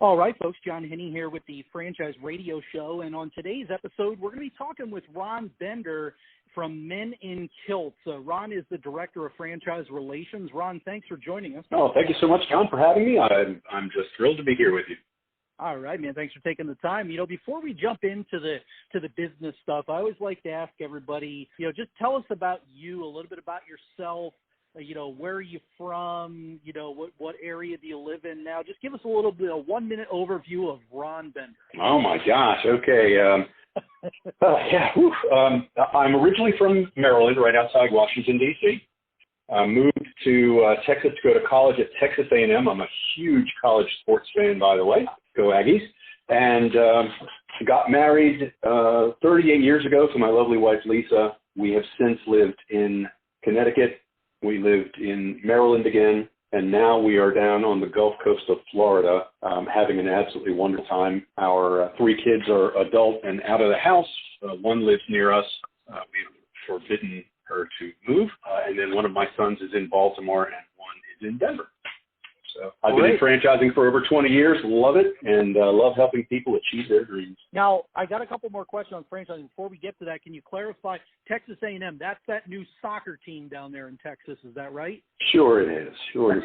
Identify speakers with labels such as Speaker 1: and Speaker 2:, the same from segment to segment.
Speaker 1: All right, folks, John Henney here with the Franchise Radio Show, and on today's episode, we're going to be talking with Ron Bender from Men and Kilts. Ron is the Director of Franchise Relations. Ron, thanks for joining us.
Speaker 2: Oh, thank you so much, John, for having me. I'm just thrilled to be here with you.
Speaker 1: All right, man. Thanks for taking the time. You know, before we jump into the business stuff, I always like to ask everybody, just tell us about you, a little bit about yourself. Where are you from? What area do you live in now? Just give us a little bit, a 1-minute overview of Ron Bender.
Speaker 2: Oh, my gosh. Okay. I'm originally from Maryland, right outside Washington, D.C. Moved to Texas to go to college at Texas A&M. I'm a huge college sports fan, by the way. Go Aggies. And got married 38 years ago to my lovely wife, Lisa. We have since lived in Connecticut. We lived in Maryland again, and now we are down on the Gulf Coast of Florida, having an absolutely wonderful time. Our 3 kids are adult and out of the house. One lives near us. We've forbidden her to move, and then one of my sons is in Baltimore, and one is in Denver. So I've been in franchising for over 20 years, love it, and love helping people achieve their dreams. Now,
Speaker 1: I got a couple more questions on franchising. Before we get to that, can you clarify Texas A&M? That's that new soccer team down there in Texas, is that right?
Speaker 2: Sure it is.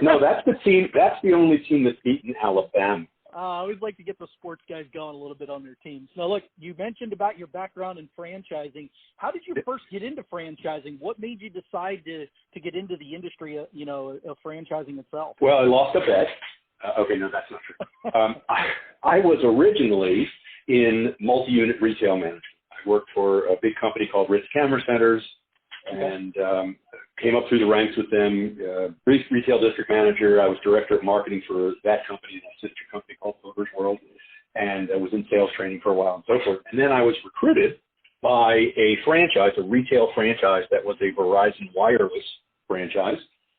Speaker 2: No, that's the team. That's the only team that's beaten Alabama.
Speaker 1: I always like to get the sports guys going a little bit on their teams. Now, look, you mentioned about your background in franchising. How did you first get into franchising? What made you decide to get into the industry, of franchising itself?
Speaker 2: Well, I lost a bet. Okay, no, that's not true. I was originally in multi-unit retail management. I worked for a big company called Ritz Camera Centers and came up through the ranks with them. Brief retail district manager. I was director of marketing for that company, and a sister company called Builders World, and I was in sales training for a while and so forth. And then I was recruited by a franchise, a retail franchise that was a Verizon Wireless franchise,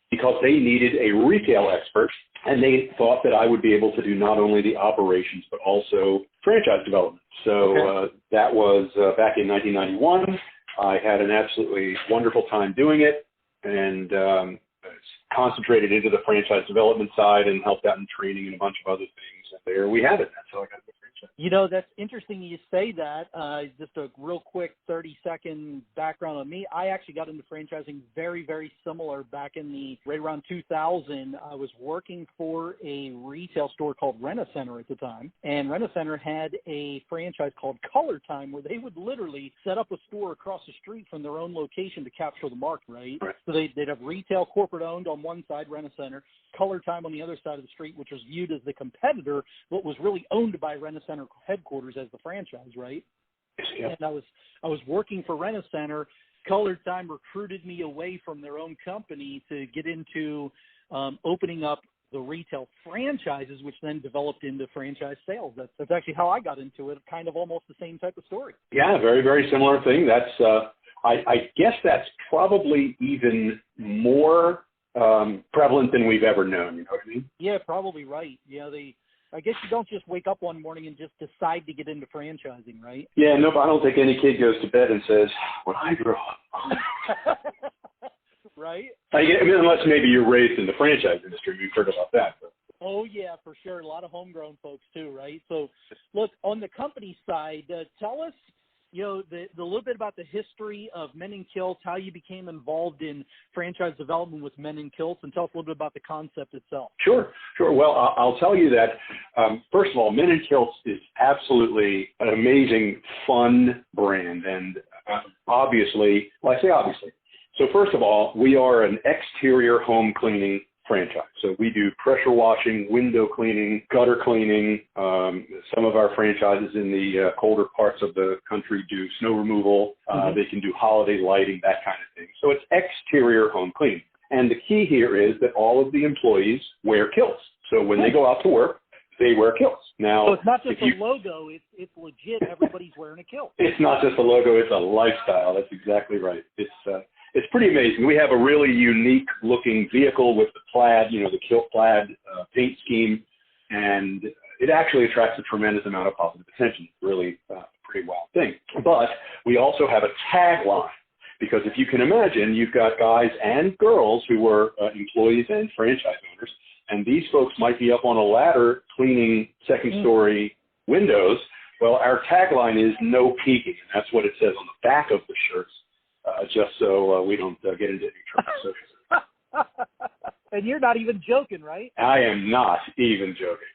Speaker 2: because they needed a retail expert, and they thought that I would be able to do not only the operations but also franchise development. So that was back in 1991. I had an absolutely wonderful time doing it, and concentrated into the franchise development side and helped out in training and a bunch of other things. And there we have it. That's how I got into franchise.
Speaker 1: That's interesting you say that. Just a real quick 30-second background on me. I actually got into franchising very, very similar back in right around 2000. I was working for a retail store called Rent-A-Center at the time, and Rent-A-Center had a franchise called Color Time, where they would literally set up a store across the street from their own location to capture the market, right? So they'd have retail corporate-owned on one side, Rent-A-Center, Color Time on the other side of the street, which was viewed as the competitor, but was really owned by Rent-A-Center headquarters as the franchise, right? Yeah. And I was working for Rent-A-Center. Color Time recruited me away from their own company to get into opening up the retail franchises, which then developed into franchise sales. That's actually how I got into it, kind of almost the same type of story.
Speaker 2: Yeah, very, very similar thing. That's I guess that's probably even more prevalent than we've ever known. You know what I mean?
Speaker 1: Yeah, probably right. I guess you don't just wake up one morning and just decide to get into franchising, right?
Speaker 2: Yeah, no, I don't think any kid goes to bed and says, when I grow up.
Speaker 1: Right?
Speaker 2: Unless maybe you're raised in the franchise industry. We've heard about that. But.
Speaker 1: Oh, yeah, for sure. A lot of homegrown folks too, right? So, look, on the company side, tell us, the little bit about the history of Men and Kilts, how you became involved in franchise development with Men and Kilts, and tell us a little bit about the concept itself.
Speaker 2: Sure. Well, I'll tell you that, first of all, Men and Kilts is absolutely an amazing, fun brand. And obviously, so first of all, we are an exterior home cleaning franchise. So we do pressure washing, window cleaning, gutter cleaning. Some of our franchises in the colder parts of the country do snow removal. They can do holiday lighting, that kind of thing. So it's exterior home cleaning. And the key here is that all of the employees wear kilts. So when they go out to work, they wear kilts. Now,
Speaker 1: so it's not just a logo, it's legit. Everybody's wearing a kilt.
Speaker 2: It's not just a logo, it's a lifestyle. That's exactly right. It's pretty amazing. We have a really unique looking vehicle with the plaid, the kilt plaid paint scheme, and it actually attracts a tremendous amount of positive attention. It's really a pretty wild thing. But we also have a tagline, because if you can imagine, you've got guys and girls who were employees and franchise owners, and these folks might be up on a ladder cleaning second-story windows. Well, our tagline is "No peeking." And that's what it says on the back of the shirts, just so we don't get into any trouble.
Speaker 1: And you're not even joking, right?
Speaker 2: I am not even joking.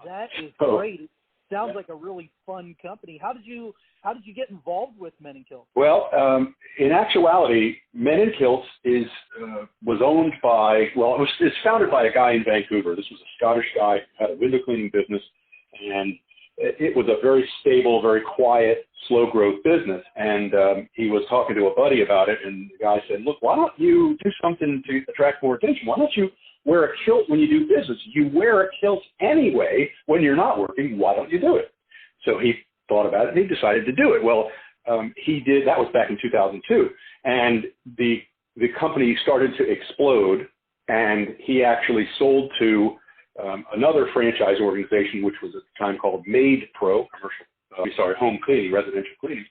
Speaker 2: No.
Speaker 1: That is great. It sounds like a really fun company. How did you get involved with Men and Kilts?
Speaker 2: Well, in actuality, Men and Kilts was owned by, it's founded by a guy in Vancouver. This was a Scottish guy who had a window cleaning business, and it was a very stable, very quiet, slow growth business. And he was talking to a buddy about it, and the guy said, "Look, why don't you do something to attract more attention? Why don't you wear a kilt when you do business? You wear a kilt anyway when you're not working. Why don't you do it?" So he thought about it, and he decided to do it. Well, he did. That was back in 2002, and the company started to explode, and he actually sold to another franchise organization, which was at the time called Made Pro, home cleaning, residential cleaning.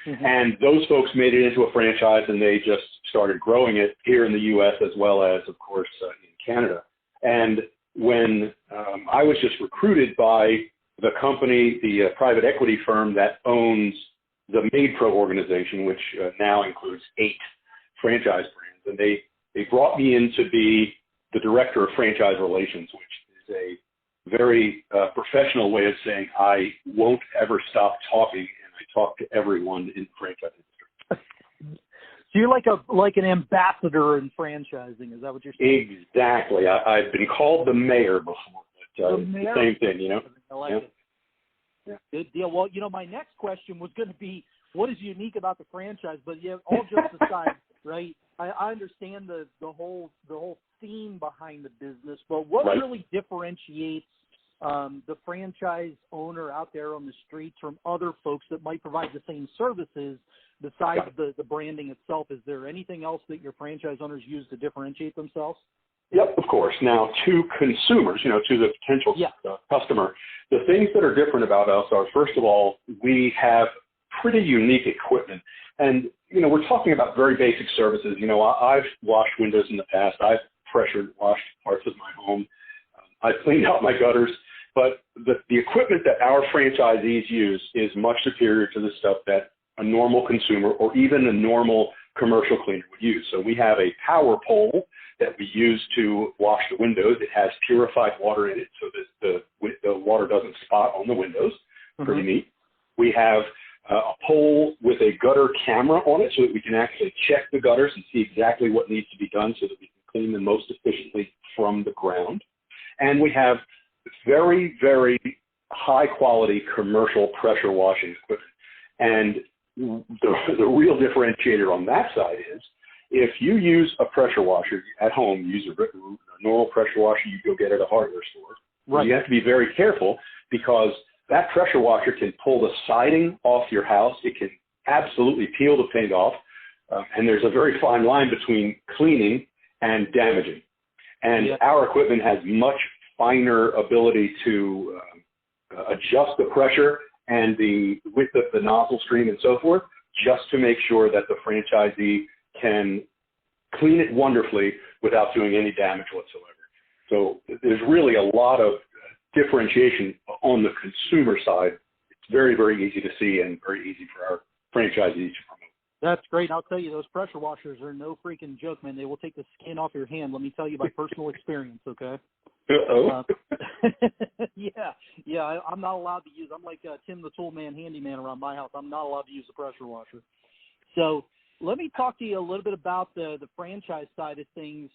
Speaker 2: Mm-hmm. And those folks made it into a franchise, and they just started growing it here in the U.S. as well as, of course, in Canada. And when I was just recruited by the company, the private equity firm that owns the Made Pro organization, which now includes 8 franchise brands, and they brought me in to be the director of franchise relations, which is a very professional way of saying I won't ever stop talking, and I talk to everyone in the franchise industry.
Speaker 1: So you're like an ambassador in franchising, is that what you're saying?
Speaker 2: Exactly. I've been called the mayor before, but the same thing, you know.
Speaker 1: I like it. Yeah. Good deal. Well, my next question was going to be, what is unique about the franchise? But all jokes aside, right? I understand the whole theme behind the business, but what really differentiates the franchise owner out there on the streets from other folks that might provide the same services besides the branding itself? Is there anything else that your franchise owners use to differentiate themselves?
Speaker 2: Yep, of course. Now, to consumers, to the potential customer, the things that are different about us are, first of all, we have pretty unique equipment. And, we're talking about very basic services. I've washed windows in the past. I've pressure washed parts of my home. I've cleaned out my gutters. But the equipment that our franchisees use is much superior to the stuff that a normal consumer or even a normal commercial cleaner would use. So we have a power pole that we use to wash the windows. It has purified water in it so that the water doesn't spot on the windows. Pretty neat. We have a pole with a gutter camera on it so that we can actually check the gutters and see exactly what needs to be done so that we can clean them most efficiently from the ground. And we have very, very high quality commercial pressure washing equipment. And the real differentiator on that side is if you use a pressure washer at home, use a normal pressure washer you go get at a hardware store. Right. You have to be very careful because that pressure washer can pull the siding off your house. It can absolutely peel the paint off. And there's a very fine line between cleaning and damaging. And our equipment has much finer ability to adjust the pressure and the width of the nozzle stream and so forth, just to make sure that the franchisee can clean it wonderfully without doing any damage whatsoever. So there's really a lot of differentiation on the consumer side. It's very, very easy to see and very easy for our franchisees to promote.
Speaker 1: That's great. I'll tell you, those pressure washers are no freaking joke, man. They will take the skin off your hand. Let me tell you by personal experience, okay? I'm not allowed to use. I'm like Tim the Tool Man handyman around my house. I'm not allowed to use the pressure washer. So let me talk to you a little bit about the franchise side of things.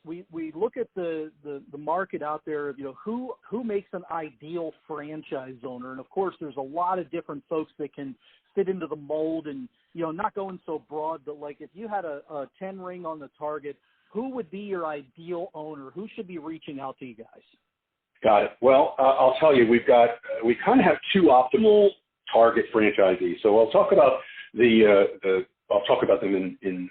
Speaker 1: We look at the market out there, who makes an ideal franchise owner. And, of course, there's a lot of different folks that can fit into the mold and, not going so broad. But, like, if you had a 10 ring on the target, who would be your ideal owner? Who should be reaching out to you guys? Got it.
Speaker 2: Well, I'll tell you, we kind of have 2 optimal target franchisees. So I'll talk about I'll talk about them in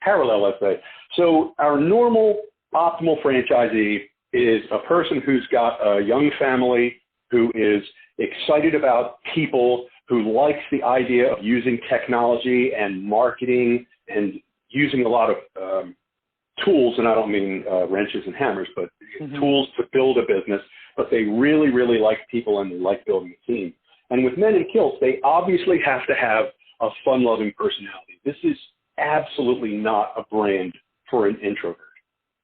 Speaker 2: parallel, let's say. So our normal optimal franchisee is a person who's got a young family, who is excited about people, who likes the idea of using technology and marketing and using a lot of tools, and I don't mean wrenches and hammers, but tools to build a business, but they really, really like people and they like building a team. And with Men and Kilts, they obviously have to have a fun-loving personality. This is absolutely not a brand for an introvert.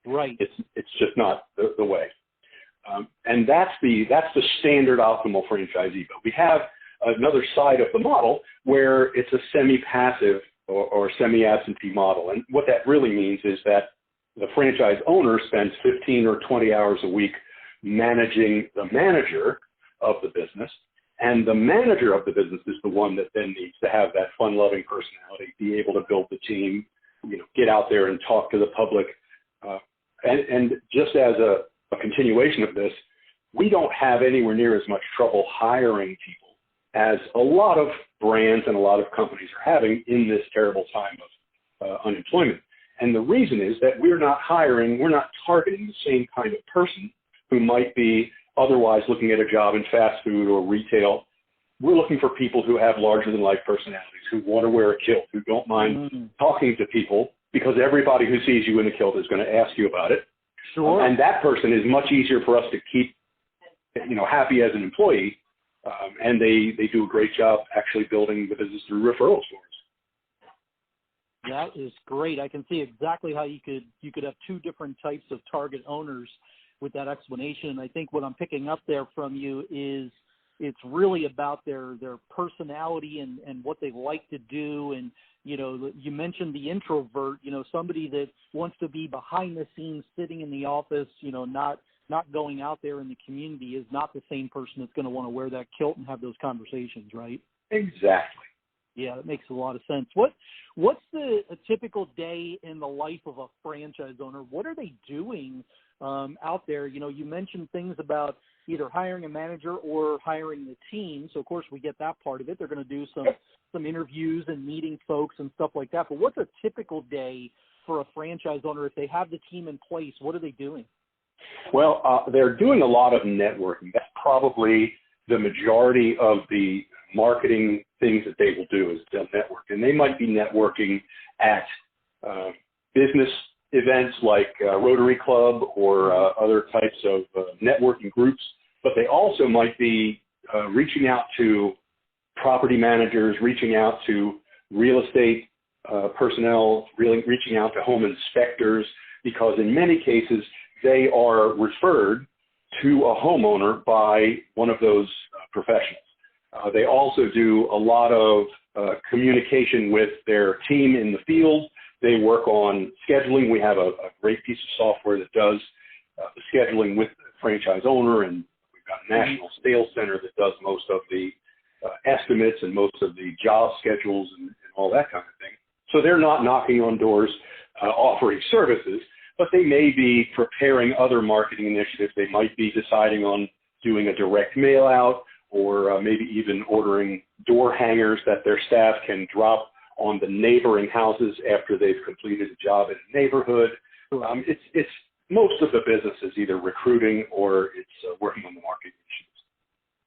Speaker 1: Right.
Speaker 2: It's just not the way. And that's the standard optimal franchisee. But we have another side of the model where it's a semi-passive or semi-absentee model. And what that really means is that the franchise owner spends 15 or 20 hours a week managing the manager of the business. And the manager of the business is the one that then needs to have that fun-loving personality, be able to build the team, get out there and talk to the public. And just as a continuation of this, we don't have anywhere near as much trouble hiring people as a lot of brands and a lot of companies are having in this terrible time of unemployment. And the reason is that we're not targeting the same kind of person who might be otherwise looking at a job in fast food or retail. We're looking for people who have larger-than-life personalities, who want to wear a kilt, who don't mind talking to people, because everybody who sees you in a kilt is going to ask you about it.
Speaker 1: Sure.
Speaker 2: And that person is much easier for us to keep, happy as an employee, and they do a great job actually building the business through referral sources.
Speaker 1: That is great. I can see exactly how you could have two different types of target owners with that explanation. And I think what I'm picking up there from you is it's really about their personality and what they like to do. And, you mentioned the introvert, somebody that wants to be behind the scenes, sitting in the office, not going out there in the community is not the same person that's going to want to wear that kilt and have those conversations, right?
Speaker 2: Exactly.
Speaker 1: Yeah, that makes a lot of sense. What's a typical day in the life of a franchise owner? What are they doing out there? You mentioned things about either hiring a manager or hiring the team. So, of course, we get that part of it. They're going to do some interviews and meeting folks and stuff like that. But what's a typical day for a franchise owner if they have the team in place? What are they doing?
Speaker 2: Well, they're doing a lot of networking. That's probably the majority of the marketing things that they will do is they'll network. And they might be networking at business events like Rotary Club or other types of networking groups, but they also might be reaching out to property managers, reaching out to real estate personnel, really reaching out to home inspectors, because in many cases they are referred to a homeowner by one of those professionals. They also do a lot of communication with their team in the field. They work on scheduling. We have a great piece of software that does the scheduling with the franchise owner, and we've got a national sales center that does most of the estimates and most of the job schedules and all that kind of thing. So they're not knocking on doors offering services, but they may be preparing other marketing initiatives. They might be deciding on doing a direct mail out, or maybe even ordering door hangers that their staff can drop on the neighboring houses after they've completed a job in a neighborhood. It's most of the business is either recruiting or it's working on the marketing issues.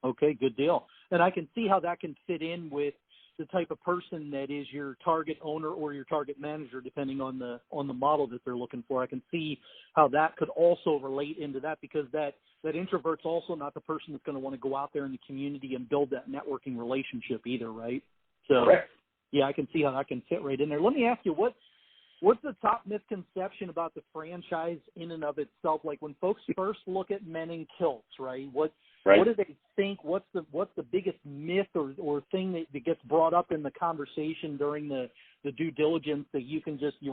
Speaker 1: Okay, good deal. And I can see how that can fit in with the type of person that is your target owner or your target manager, depending on the model that they're looking for. I can see how that could also relate into that, because that introvert's also not the person that's going to want to go out there in the community and build that networking relationship either, right? So,
Speaker 2: correct.
Speaker 1: Yeah, I can see how that can fit right in there. Let me ask you, what's the top misconception about the franchise in and of itself? Like when folks first look at Men and Kilts, right? What do they think? What's the biggest myth or thing that gets brought up in the conversation during the due diligence that you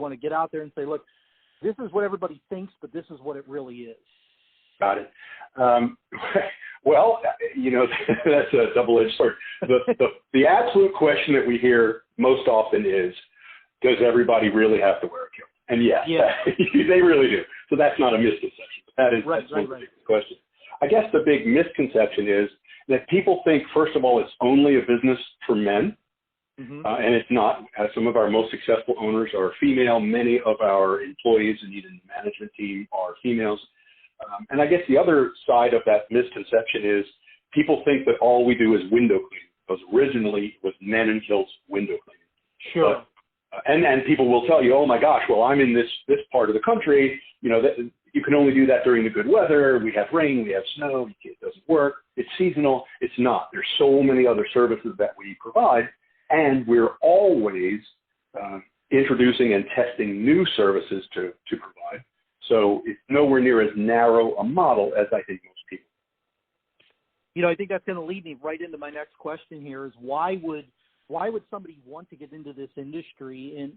Speaker 1: want to get out there and say, look, this is what everybody thinks, but this is what it really is?
Speaker 2: Got it. Well, that's a double-edged sword. The absolute question that we hear most often is, does everybody really have to wear a kilt? And yes, they really do. So that's not a misconception. That's one of the biggest questions. I guess the big misconception is that people think, first of all, it's only a business for men, and it's not. Some of our most successful owners are female. Many of our employees and even the management team are females. And I guess the other side of that misconception is people think that all we do is window cleaning, because originally it was Men and Kilts window cleaning.
Speaker 1: Sure.
Speaker 2: And people will tell you, oh my gosh, well, I'm in this part of the country, that you can only do that during the good weather. We have rain, we have snow, it doesn't work. It's seasonal. It's not. There's so many other services that we provide, and we're always introducing and testing new services to provide. So it's nowhere near as narrow a model as I think most people.
Speaker 1: I think that's going to lead me right into my next question here is why would somebody want to get into this industry and,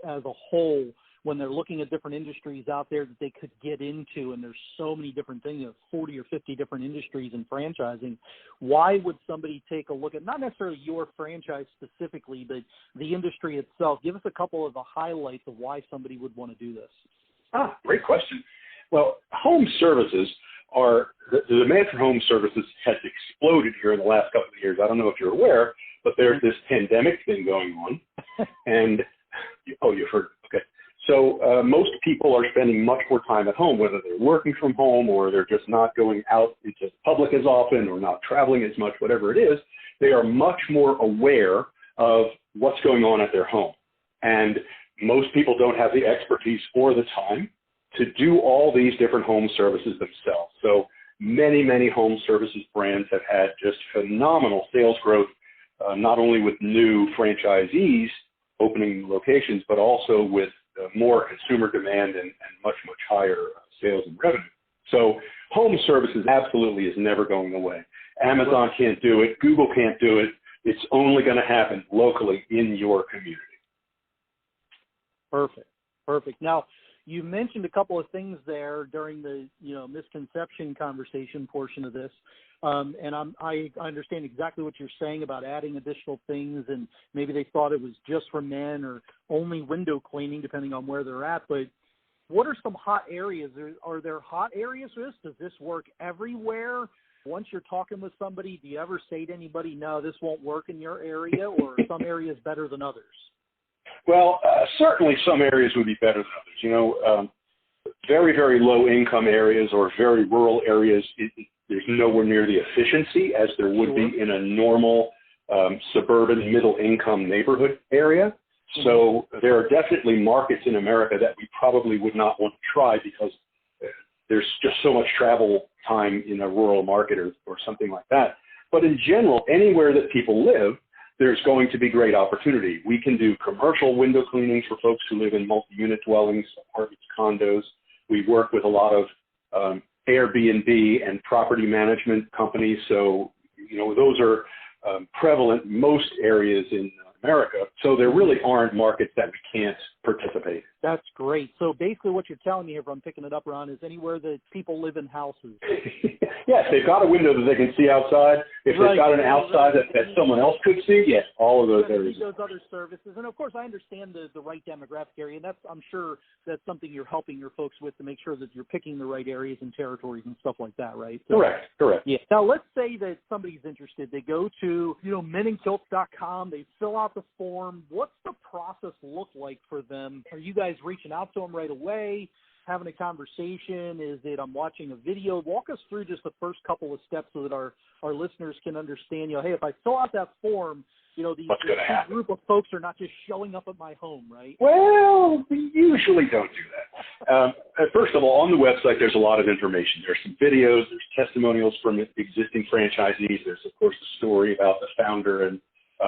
Speaker 1: as a whole, when they're looking at different industries out there that they could get into, and there's so many different things, 40 or 50 different industries in franchising, why would somebody take a look at not necessarily your franchise specifically, but the industry itself? Give us a couple of the highlights of why somebody would want to do this.
Speaker 2: Great question. Well, home services the demand for home services has exploded here in the last couple of years. I don't know if you're aware, but there's this pandemic thing going on, and you've heard. Okay, so most people are spending much more time at home, whether they're working from home or they're just not going out into public as often or not traveling as much, whatever it is. They are much more aware of what's going on at their home, and most people don't have the expertise or the time to do all these different home services themselves. So many, many home services brands have had just phenomenal sales growth, not only with new franchisees opening locations, but also with more consumer demand and much, much higher sales and revenue. So home services absolutely is never going away. Amazon can't do it. Google can't do it. It's only going to happen locally in your community.
Speaker 1: Perfect. Now, you mentioned a couple of things there during the misconception conversation portion of this, and I understand exactly what you're saying about adding additional things, and maybe they thought it was just for men or only window cleaning, depending on where they're at. But what are some hot areas? Are there hot areas for this? Does this work everywhere? Once you're talking with somebody, do you ever say to anybody, no, this won't work in your area, or are some areas better than others?
Speaker 2: Well, certainly some areas would be better than others. Very, very low income areas or very rural areas, there's nowhere near the efficiency as there would be in a normal suburban middle income neighborhood area. So there are definitely markets in America that we probably would not want to try because there's just so much travel time in a rural market or something like that. But in general, anywhere that people live, there's going to be great opportunity. We can do commercial window cleanings for folks who live in multi-unit dwellings, apartments, condos. We work with a lot of Airbnb and property management companies. So, those are prevalent in most areas in America. So there really aren't markets that we can't participate.
Speaker 1: That's great. So basically what you're telling me, if I'm picking it up, Ron, is anywhere that people live in houses.
Speaker 2: Yes, they've got a window that they can see outside. If they've got an outside that someone else could see, yes, all of those areas.
Speaker 1: Those other services. And, of course, I understand the right demographic area, and I'm sure that's something you're helping your folks with to make sure that you're picking the right areas and territories and stuff like that, right? So,
Speaker 2: Correct.
Speaker 1: Yeah. Now, let's say that somebody's interested. They go to, menandkilts.com. They fill out the form. What's the process look like for them? Are you guys reaching out to them right away, having a conversation? Is it I'm watching a video? Walk us through just the first couple of steps so that our listeners can understand, hey, if I fill out that form, these group of folks are not just showing up at my home, right?
Speaker 2: Well, we usually don't do that. First of all, on the website, there's a lot of information. There's some videos, there's testimonials from existing franchisees. There's, of course, the story about the founder. And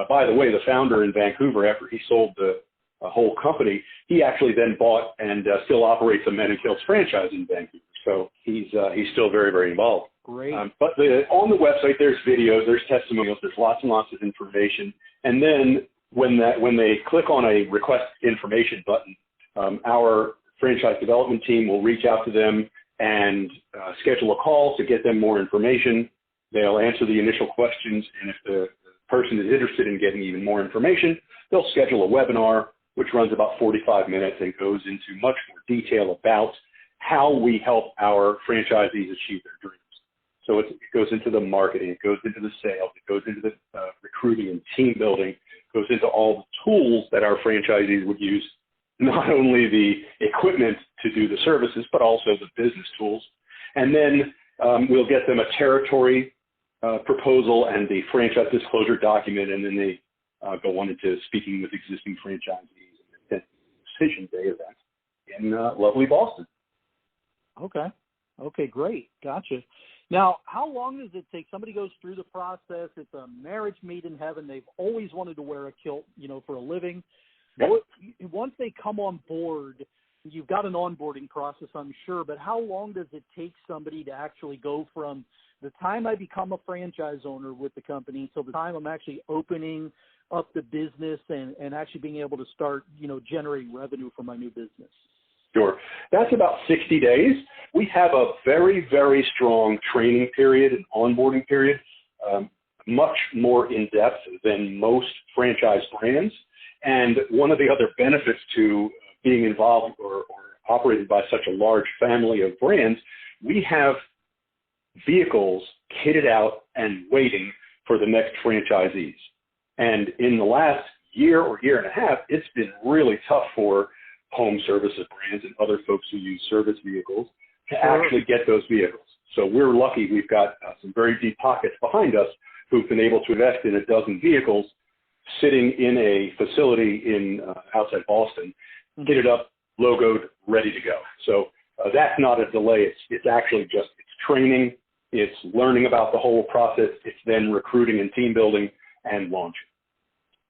Speaker 2: by the way, the founder in Vancouver, after he sold the whole company, he actually then bought and still operates a Men and Kilts franchise in Vancouver. So he's still very, very involved.
Speaker 1: Great.
Speaker 2: But on the website, there's videos, there's testimonials, there's lots and lots of information. And then when they click on a request information button, our franchise development team will reach out to them and schedule a call to get them more information. They'll answer the initial questions, and if the person is interested in getting even more information, they'll schedule a webinar, which runs about 45 minutes and goes into much more detail about how we help our franchisees achieve their dreams. So it goes into the marketing, it goes into the sales, it goes into the recruiting and team building, it goes into all the tools that our franchisees would use, not only the equipment to do the services, but also the business tools. And then we'll get them a territory proposal and the franchise disclosure document, and then they go on into speaking with existing franchisees decision day event in lovely Boston.
Speaker 1: Okay, great. Gotcha. Now, how long does it take? Somebody goes through the process. It's a marriage made in heaven. They've always wanted to wear a kilt, for a living.
Speaker 2: Yep.
Speaker 1: Once they come on board, you've got an onboarding process, I'm sure, but how long does it take somebody to actually go from the time I become a franchise owner with the company till the time I'm actually opening up the business and actually being able to start, generating revenue for my new business?
Speaker 2: Sure. That's about 60 days. We have a very, very strong training period and onboarding period, much more in-depth than most franchise brands. And one of the other benefits to being involved or operated by such a large family of brands, we have vehicles kitted out and waiting for the next franchisees. And in the last year or year and a half, it's been really tough for home services brands and other folks who use service vehicles to actually get those vehicles. So we're lucky we've got some very deep pockets behind us who've been able to invest in a dozen vehicles sitting in a facility in outside Boston, kitted up, logoed, ready to go. So that's not a delay. It's actually just it's training, it's learning about the whole process, it's then recruiting and team building and launching.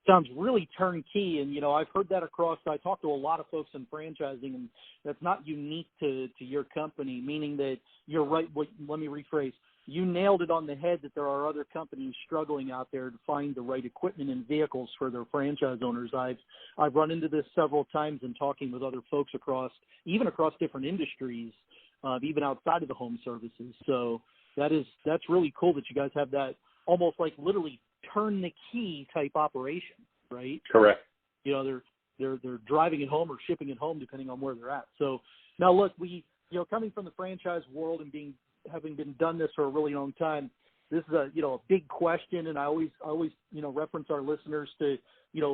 Speaker 1: Sounds really turnkey, and I've heard that across. I talk to a lot of folks in franchising, and that's not unique to your company. Meaning that you're right. Let me rephrase. You nailed it on the head that there are other companies struggling out there to find the right equipment and vehicles for their franchise owners. I've run into this several times in talking with other folks across different industries, even outside of the home services. So that's really cool that you guys have that almost like literally turn the key type operation, right?
Speaker 2: Correct.
Speaker 1: They're driving it home or shipping it home depending on where they're at. So now look, we coming from the franchise world and having been done this for a really long time, this is a big question, and I always reference our listeners to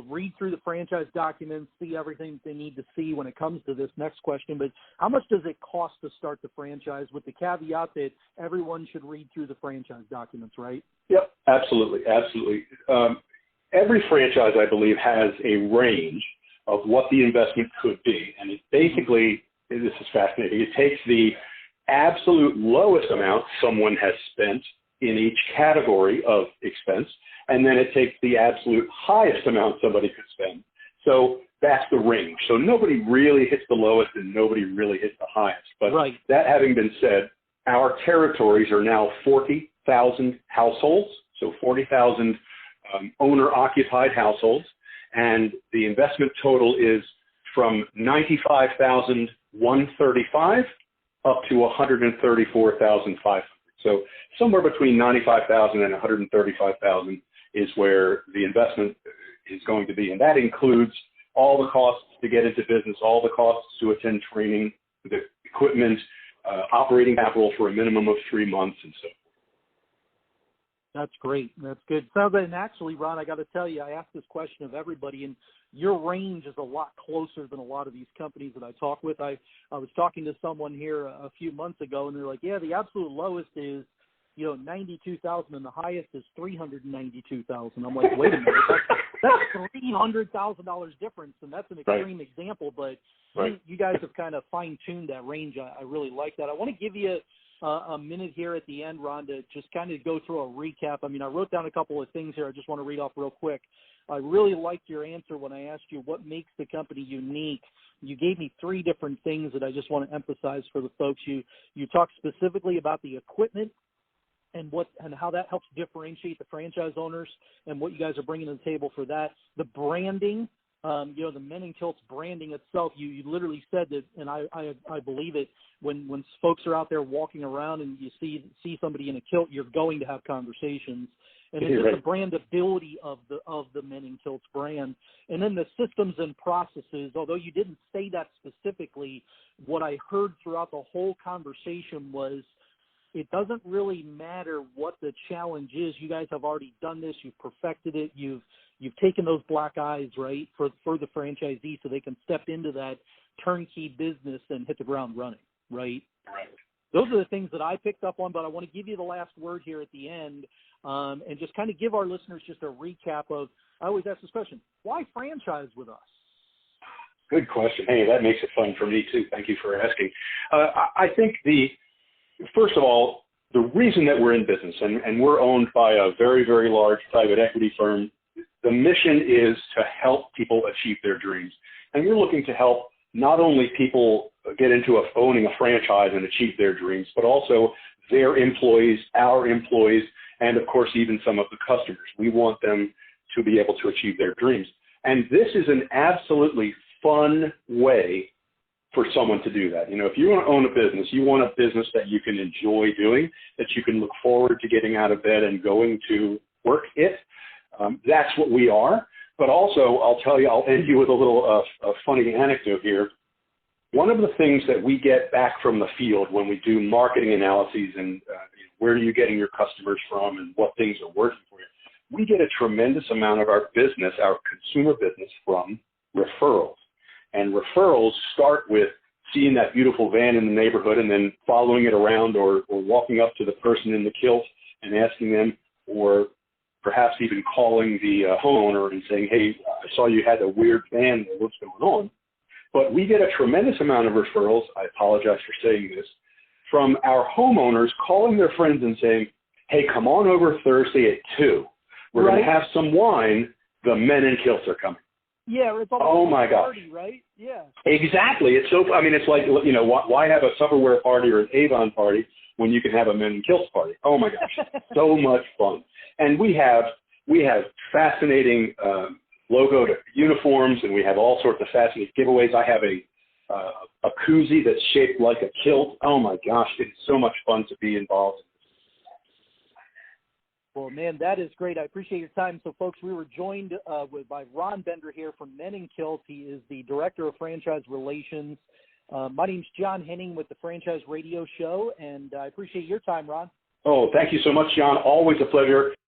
Speaker 1: read through the franchise documents, see everything they need to see when it comes to this next question. But how much does it cost to start the franchise, with the caveat that everyone should read through the franchise documents, right?
Speaker 2: Yep, absolutely. Every franchise, I believe, has a range of what the investment could be. And it basically, this is fascinating, it takes the absolute lowest amount someone has spent in each category of expense, and then it takes the absolute highest amount somebody could spend. So that's the range. So nobody really hits the lowest and nobody really hits the highest. But right. That having been said, our territories are now 40,000 households, so 40,000 owner-occupied households, and the investment total is from $95,135 up to $134,500. So somewhere between $95,000 and $135,000 is where the investment is going to be, and that includes all the costs to get into business, all the costs to attend training, the equipment, operating capital for a minimum of 3 months, and so forth.
Speaker 1: That's great. That's good. So then actually, Ron, I got to tell you, I asked this question of everybody, and your range is a lot closer than a lot of these companies that I talk with. I was talking to someone here a few months ago, and they're like, yeah, the absolute lowest is, $92,000, and the highest is $392,000. I'm like, wait a minute, that's $300,000 difference, and that's an extreme example, but you guys have kind of fine-tuned that range. I really like that. I want to give you a minute here at the end, Ron, to just kind of go through a recap. I mean, I wrote down a couple of things here I just want to read off real quick. I really liked your answer when I asked you what makes the company unique. You gave me 3 different things that I just want to emphasize for the folks. You talked specifically about the equipment and how that helps differentiate the franchise owners and what you guys are bringing to the table for that. The branding, the Men and Kilts branding itself, you literally said that, and I believe it, when folks are out there walking around and you see somebody in a kilt, you're going to have conversations. And it's just the brandability of the Men and Kilts brand. And then the systems and processes, although you didn't say that specifically, what I heard throughout the whole conversation was it doesn't really matter what the challenge is. You guys have already done this. You've perfected it. You've taken those black eyes, right, for the franchisee so they can step into that turnkey business and hit the ground running, right?
Speaker 2: Right.
Speaker 1: Those are the things that I picked up on, but I want to give you the last word here at the end and just kind of give our listeners just a recap of, I always ask this question, why franchise with us?
Speaker 2: Good question. Hey, that makes it fun for me too. Thank you for asking. I think first of all, the reason that we're in business, and we're owned by a very, very large private equity firm, the mission is to help people achieve their dreams. And we're looking to help not only people get into owning a franchise and achieve their dreams, but also their employees, our employees, and of course, even some of the customers. We want them to be able to achieve their dreams. And this is an absolutely fun way for someone to do that. You know, if you want to own a business, you want a business that you can enjoy doing, that you can look forward to getting out of bed and going to work it. That's what we are. But also, I'll end you with a little a funny anecdote here. One of the things that we get back from the field when we do marketing analyses and where are you getting your customers from and what things are working for you, we get a tremendous amount of our business, our consumer business, from referrals. And referrals start with seeing that beautiful van in the neighborhood and then following it around or walking up to the person in the kilt and asking them, or perhaps even calling the homeowner and saying, hey, I saw you had a weird van, what's going on? But we get a tremendous amount of referrals, I apologize for saying this, from our homeowners calling their friends and saying, hey, come on over Thursday at 2. We're going to have some wine. The Men and Kilts are coming.
Speaker 1: Yeah, it's
Speaker 2: oh my God.
Speaker 1: Party, right? Yeah.
Speaker 2: Exactly. It's so, I mean, it's like, you know, why have a Tupperware party or an Avon party when you can have a Men and Kilts party? Oh my gosh. So much fun. And we have fascinating logoed uniforms, and we have all sorts of fascinating giveaways. I have a koozie that's shaped like a kilt. Oh my gosh, it's so much fun to be involved in.
Speaker 1: Well, man, that is great. I appreciate your time. So, folks, we were joined by Ron Bender here from Men and Kilts. He is the Director of Franchise Relations. My name's John Henning with the Franchise Radio Show, and I appreciate your time, Ron.
Speaker 2: Oh, thank you so much, John. Always a pleasure.